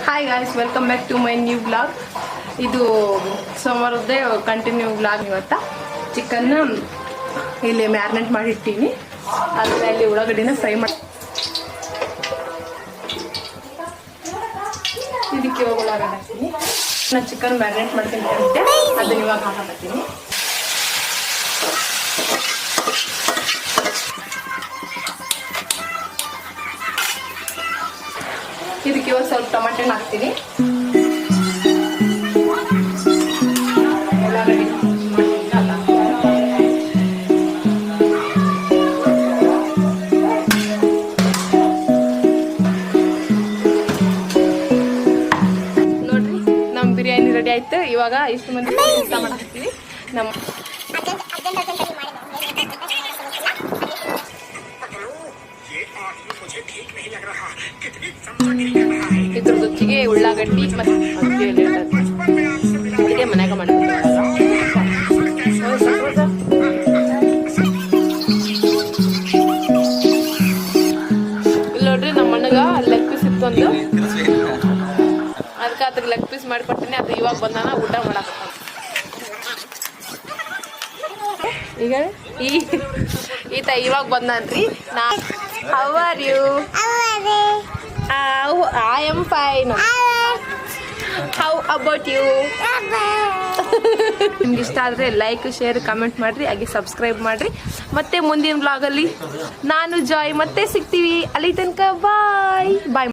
Hi guys, welcome back to my new blog. ಇದು ಸೋಮವಾರದ್ದೇ continue blog. ಇವತ್ತ ಚಿಕನ್ನ ಇಲ್ಲಿ ಮ್ಯಾರಿನೇಟ್ ಮಾಡಿ ಇಟ್ಟೀನಿ. ಆಮೇಲೆ ಅಲ್ಲಿ ಉಳ್ಳಾಗಡ್ಡಿನ ಫ್ರೈ ಮಾಡಿ ಇದಕ್ಕೆ ಉಳ್ಳಾಗಡ್ಡಿ ಹಾಕ್ತೀನಿ. ನಾನು ಚಿಕನ್ ಮ್ಯಾರಿನೇಟ್ ಮಾಡ್ತೀನಿ ಅಂತೆ, ಅದನ್ನ ಇವಾಗ ಹಾಕತ್ತೀನಿ. ಇದಕ್ಕೆ ಇವಾಗ ಸ್ವಲ್ಪ ಟೊಮೆಟೊ ಹಾಕ್ತೀನಿ. ನೋಡ್ರಿ, ನಮ್ಮ ಬಿರಿಯಾನಿ ರೆಡಿ ಆಯ್ತು. ಇವಾಗ ಇಷ್ಟು ಮಂದಿ ಊಟ ಮಾಡಾಕ್ತೀವಿ. ನಮ್ಮ ಇದ್ರ ರುಚಿಗೆ ಉಳ್ಳಾಗಡ್ಡಿ ಮತ್ತು ಇದೇ ಮನ್ಯಾಗ ಮಾಡ್ತೀವಿ. ಇಲ್ಲಿ ನೋಡ್ರಿ, ನಮ್ಮ ಅಣ್ಣಗ ಲೆಗ್ ಪೀಸ್ ಇತ್ತು ಒಂದು, ಅದಕ್ಕೆ ಅದಕ್ಕೆ ಲೆಗ್ ಪೀಸ್ ಮಾಡಿಕೊಡ್ತೀನಿ. ಅದು ಇವಾಗ ಬಂದಾನ ಊಟ ಮಾಡಾಕ. ಈಗ ಈತ ಇವಾಗ ಬಂದಾನ್ರಿ. How are you? I am fine. How about you? ನಿಮ್ಗೆ ಇಷ್ಟ ಆದರೆ ಲೈಕ್, ಶೇರ್, ಕಮೆಂಟ್ ಮಾಡಿರಿ, ಹಾಗೆ ಸಬ್ಸ್ಕ್ರೈಬ್ ಮಾಡಿರಿ. ಮತ್ತೆ ಮುಂದಿನ ವ್ಲಾಗಲ್ಲಿ ನಾನು ಜಾಯ್ ಮತ್ತೆ ಸಿಗ್ತೀವಿ. ಅಲ್ಲಿ ತನಕ ಬಾಯ್ ಬಾಯ್.